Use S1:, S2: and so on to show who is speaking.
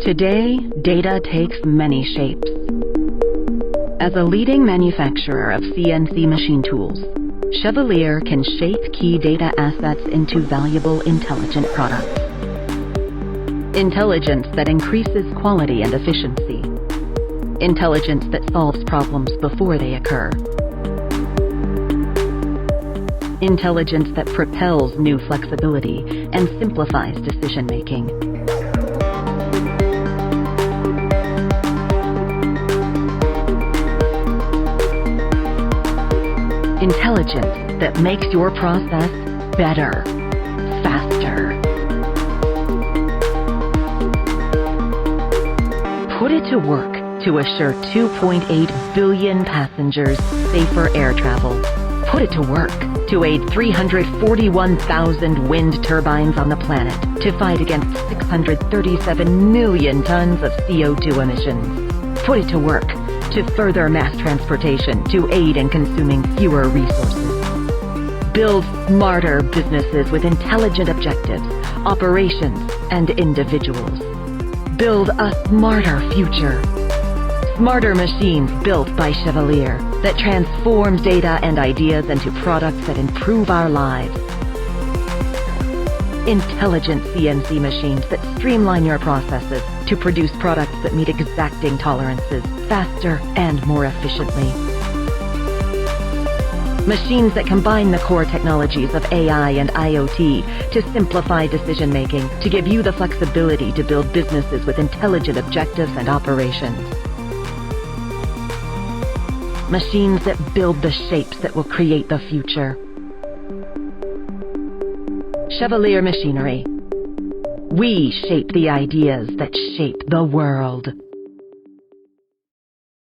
S1: Today, data takes many shapes. As a leading manufacturer of CNC machine tools, Chevalier can shape key data assets into valuable intelligent products. Intelligence that increases quality and efficiency. Intelligence that solves problems before they occur. Intelligence that propels new flexibility and simplifies decision-making. Intelligence that makes your process better, faster. Put it to work to assure 2.8 billion passengers safer air travel. Put it to work to aid 341,000 wind turbines on the planet to fight against 637 million tons of CO2 emissions. Put it to work to further mass transportation to aid in consuming fewer resources. Build smarter businesses with intelligent objectives, operations, and individuals. Build a smarter future. Smarter machines built by Chevalier that transform data and ideas into products that improve our lives. Intelligent CNC machines that streamline your processes to produce products that meet exacting tolerances faster and more efficiently. Machines that combine the core technologies of AI and IoT to simplify decision-making to give you the flexibility to build businesses with intelligent objectives and operations. Machines that build the shapes that will create the future. Chevalier Machinery. We shape the ideas that shape the world.